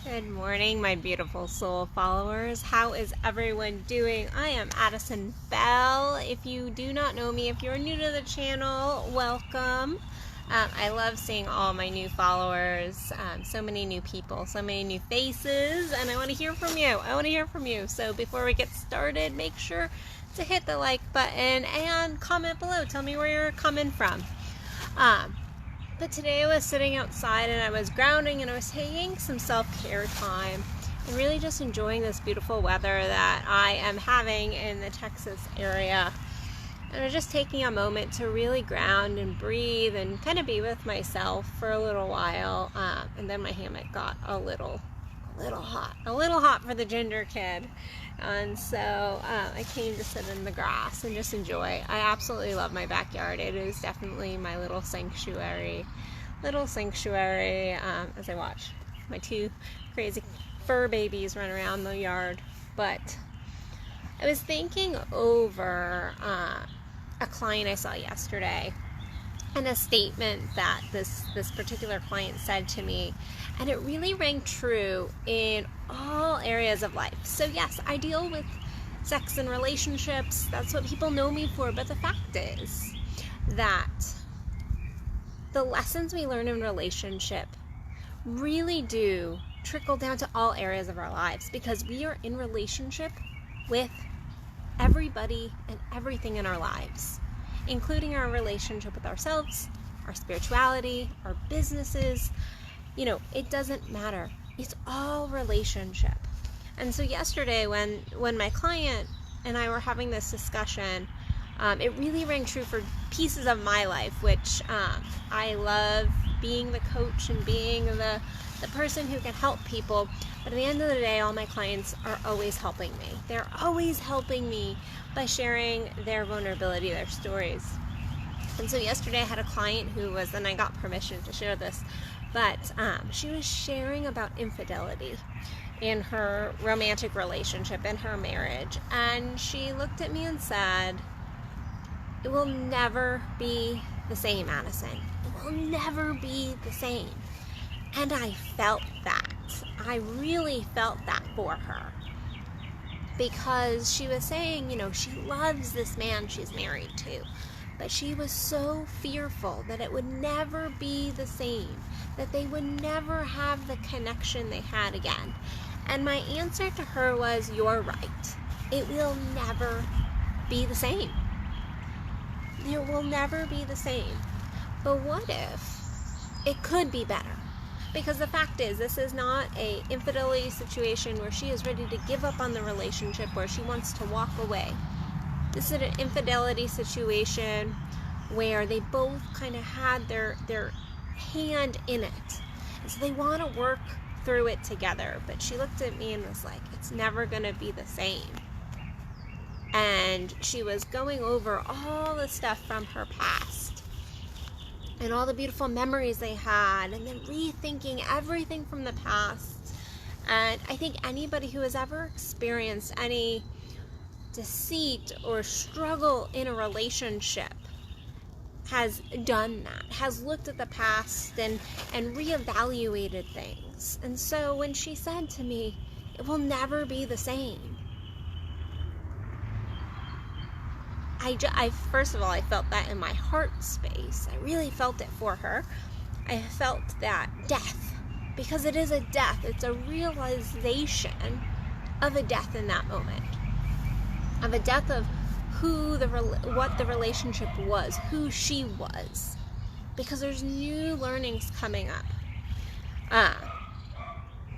Good morning, my beautiful soul followers. How is everyone doing? I am Addison Bell. If you do not know me, if you're new to the channel, welcome. I love seeing all my new followers, so many new people, so many new faces, and I want to hear from you. So before we get started, make sure to hit the like button and comment below. Tell me where you're coming from. But today I was sitting outside and I was grounding and I was taking some self-care time and really just enjoying this beautiful weather that I am having in the Texas area. And I was just taking a moment to really ground and breathe and kind of be with myself for a little while. And then my hammock got a little hot for the ginger kid. And so I came to sit in the grass and just enjoy. I absolutely love my backyard. It is definitely my little sanctuary as I watch my two crazy fur babies run around the yard. But I was thinking over a client I saw yesterday and a statement that this particular client said to me, and it really rang true in all areas of life. So yes, I deal with sex and relationships. That's what people know me for. But the fact is that the lessons we learn in relationship really do trickle down to all areas of our lives, because we are in relationship with everybody and everything in our lives, including our relationship with ourselves, our spirituality, our businesses. You know, it doesn't matter. It's all relationship. And so yesterday when my client and I were having this discussion, it really rang true for pieces of my life, which I love being the coach and being the person who can help people. But at the end of the day, all my clients are always helping me. They're always helping me by sharing their vulnerability, their stories. And so yesterday I had a client who was, and I got permission to share this, but she was sharing about infidelity in her romantic relationship, in her marriage. And she looked at me and said, "It will never be the same, Addison. It will never be the same." And I felt that. I really felt that for her. Because she was saying, you know, she loves this man she's married to, but she was so fearful that it would never be the same, that they would never have the connection they had again. And my answer to her was, "You're right. It will never be the same. It will never be the same. But what if it could be better?" Because the fact is, this is not an infidelity situation where she is ready to give up on the relationship, where she wants to walk away. This is an infidelity situation where they both kind of had their hand in it. And so they want to work through it together. But she looked at me and was like, "It's never going to be the same." And she was going over all the stuff from her past and all the beautiful memories they had, and then rethinking everything from the past. And I think anybody who has ever experienced any deceit or struggle in a relationship has done that, has looked at the past and reevaluated things. And so when she said to me, "It will never be the same," I first of all, I felt that in my heart space. I really felt it for her. I felt that death, because it is a death. It's a realization of a death in that moment, of a death of what the relationship was, who she was, because there's new learnings coming up.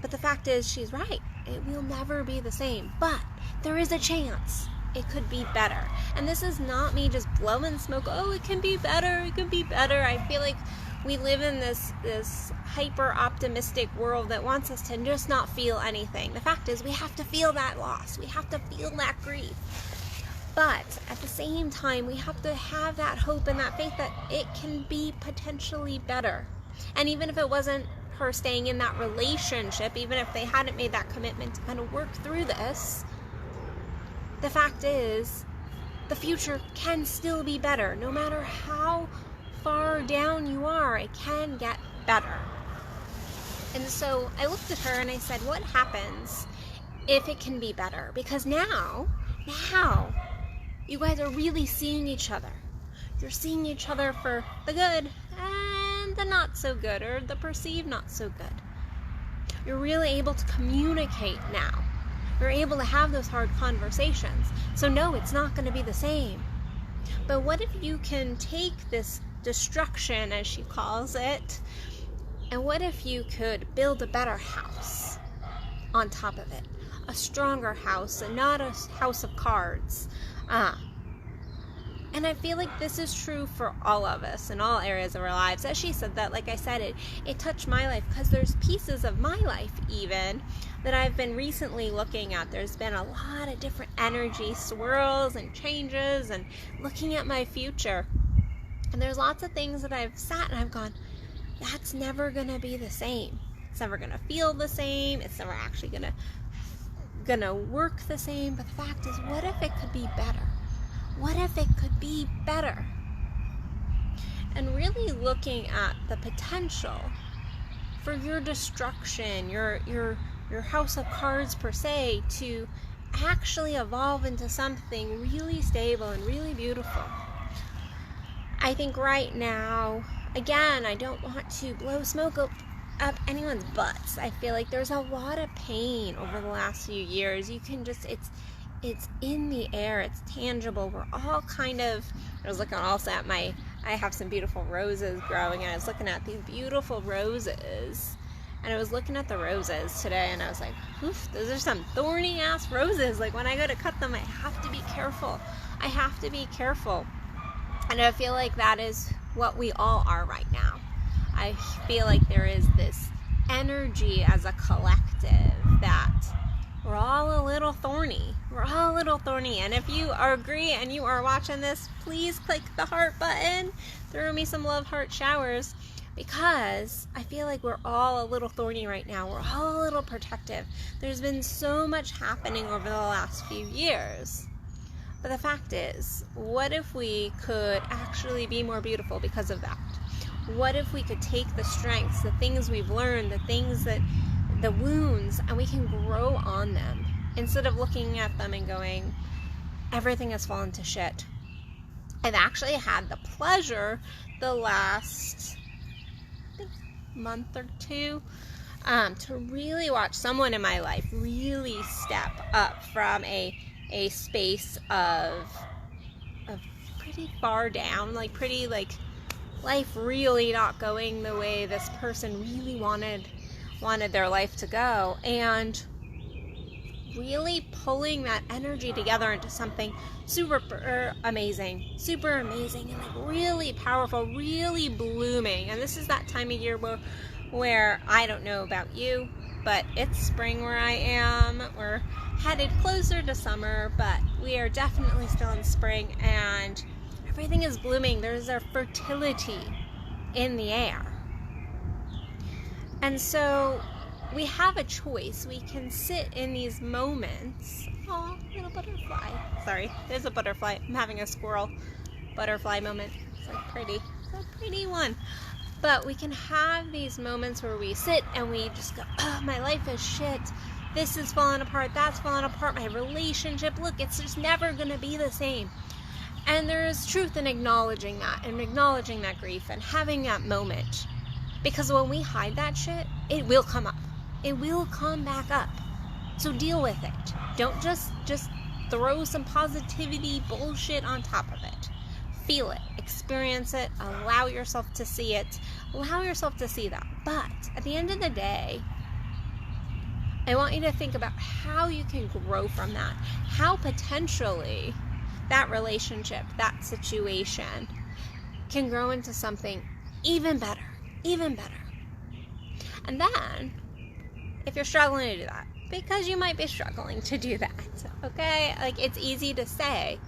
But the fact is, she's right. It will never be the same, but there is a chance it could be better. And this is not me just blowing smoke. "Oh, it can be better. It can be better." I feel like we live in this hyper optimistic world that wants us to just not feel anything. The fact is, we have to feel that loss. We have to feel that grief. But at the same time, we have to have that hope and that faith that it can be potentially better. And even if it wasn't her staying in that relationship, even if they hadn't made that commitment to kind of work through this, the fact is, the future can still be better. No matter how far down you are, it can get better. And so I looked at her and I said, what happens if it can be better? Because now you guys are really seeing each other. You're seeing each other for the good and the not so good, or the perceived not so good. You're really able to communicate now. You're able to have those hard conversations. So no, it's not going to be the same. But what if you can take this destruction, as she calls it, and what if you could build a better house on top of it? A stronger house, and not a house of cards. And I feel like this is true for all of us in all areas of our lives. As she said that, like I said, it touched my life, because there's pieces of my life even that I've been recently looking at. There's been a lot of different energy swirls and changes, and looking at my future. And there's lots of things that I've sat and I've gone, that's never going to be the same. It's never going to feel the same. It's never actually going to work the same. But the fact is, what if it could be better? What if it could be better? And really looking at the potential for your destruction, your house of cards per se, to actually evolve into something really stable and really beautiful. I think right now, again, I don't want to blow smoke up anyone's butts. I feel like there's a lot of pain over the last few years. You can just, it's in the air, it's tangible. We're all kind of, I was looking also at I have some beautiful roses growing, and I was looking at these beautiful roses, and I was looking at the roses today, and I was like, oof, those are some thorny ass roses. Like, when I go to cut them, I have to be careful. And I feel like that is what we all are right now. I feel like there is this energy as a collective that we're all a little thorny. And if you agree and you are watching this, please click the heart button. Throw me some love heart showers, because I feel like we're all a little thorny right now. We're all a little protective. There's been so much happening over the last few years. But the fact is, what if we could actually be more beautiful because of that? What if we could take the strengths, the things we've learned, the wounds, and we can grow on them, instead of looking at them and going, everything has fallen to shit. I've actually had the pleasure the last month or two to really watch someone in my life really step up from a space of pretty far down, pretty life really not going the way this person really wanted their life to go, and really pulling that energy together into something super amazing, and really powerful, really blooming. And this is that time of year where I don't know about you, but it's spring where I am. We're headed closer to summer, but we are definitely still in spring, and everything is blooming. There's a fertility in the air. And so we have a choice. We can sit in these moments. Oh, little butterfly. Sorry, there's a butterfly. I'm having a squirrel butterfly moment. It's pretty. It's a pretty one. But we can have these moments where we sit and we just go, oh, my life is shit. This is falling apart. That's falling apart. My relationship, look, it's just never going to be the same. And there is truth in acknowledging that, and acknowledging that grief, and having that moment. Because when we hide that shit, it will come up. It will come back up. So deal with it. Don't just throw some positivity bullshit on top of it. Feel it. Experience it. Allow yourself to see it. Allow yourself to see that. But at the end of the day, I want you to think about how you can grow from that. How potentially that relationship, that situation can grow into something even better. And then, if you're struggling to do that, because you might be struggling to do that, okay? It's easy to say,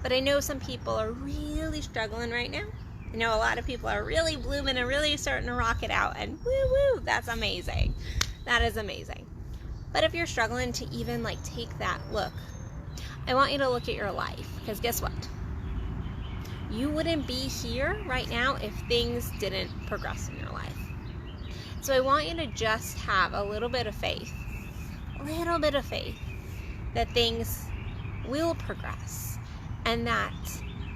but I know some people are really struggling right now. I know a lot of people are really blooming and really starting to rock it out, and woo, that's amazing. That is amazing. But if you're struggling to even take that look, I want you to look at your life, because guess what? You wouldn't be here right now if things didn't progress in your life. So I want you to just have a little bit of faith that things will progress and that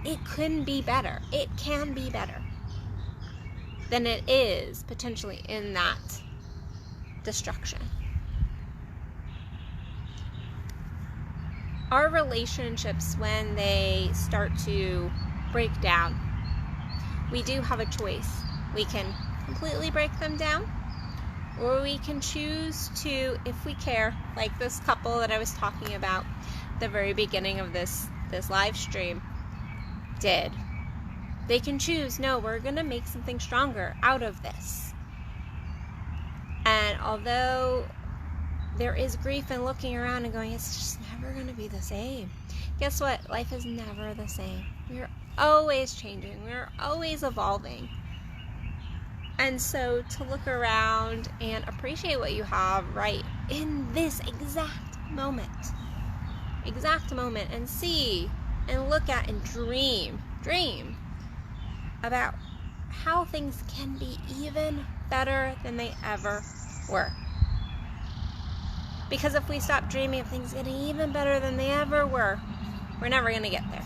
it can be better than it is potentially in that destruction. Our relationships, when they start to break down, we do have a choice. We can completely break them down, or we can choose to, if we care, like this couple that I was talking about at the very beginning of this live stream did. They can choose, no, we're going to make something stronger out of this. And although there is grief in looking around and going, it's just never going to be the same. Guess what? Life is never the same. We're always changing. We're always evolving. And so to look around and appreciate what you have right in this exact moment, and see and look at and dream about how things can be even better than they ever were. Because if we stop dreaming of things getting even better than they ever were, we're never going to get there.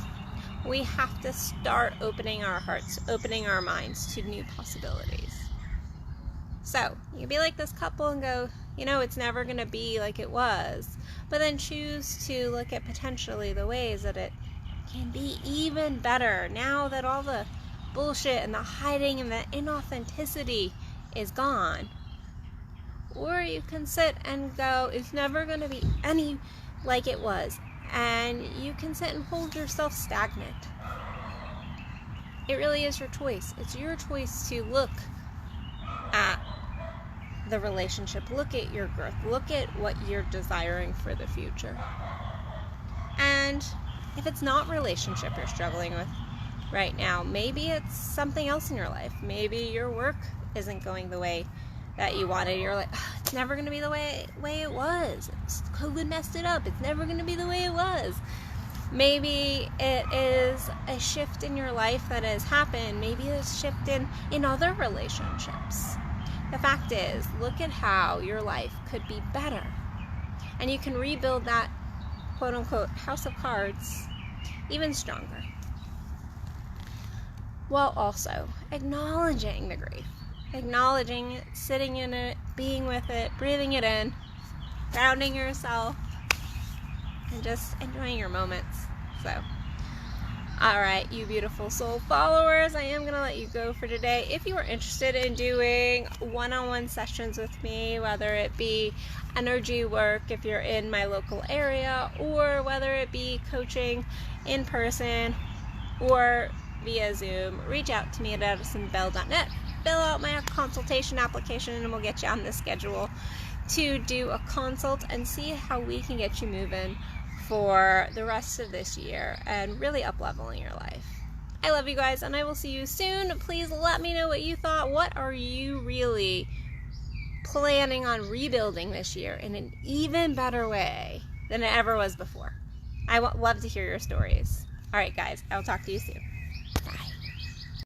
We have to start opening our hearts, opening our minds to new possibilities. So, you can be like this couple and go, it's never going to be like it was. But then choose to look at potentially the ways that it can be even better now that all the bullshit and the hiding and the inauthenticity is gone. Or you can sit and go, it's never going to be any like it was. And you can sit and hold yourself stagnant. It really is your choice. It's your choice to look at the relationship, look at your growth, look at what you're desiring for the future. And if it's not relationship you're struggling with right now, maybe it's something else in your life. Maybe your work isn't going the way that you wanted. You're like, it's never going to be the way it was. COVID messed it up. It's never going to be the way it was. Maybe it is a shift in your life that has happened. Maybe it's a shift in other relationships. The fact is, look at how your life could be better. And you can rebuild that quote-unquote house of cards even stronger. While also acknowledging the grief. Acknowledging it, sitting in it, being with it, breathing it in, grounding yourself, and just enjoying your moments. So, alright, you beautiful soul followers, I am going to let you go for today. If you are interested in doing one-on-one sessions with me, whether it be energy work if you're in my local area, or whether it be coaching in person or via Zoom, reach out to me at addisonbell.net. Fill out my consultation application and we'll get you on the schedule to do a consult and see how we can get you moving for the rest of this year and really up-leveling your life. I love you guys and I will see you soon. Please let me know what you thought. What are you really planning on rebuilding this year in an even better way than it ever was before? I would love to hear your stories. Alright guys, I'll talk to you soon.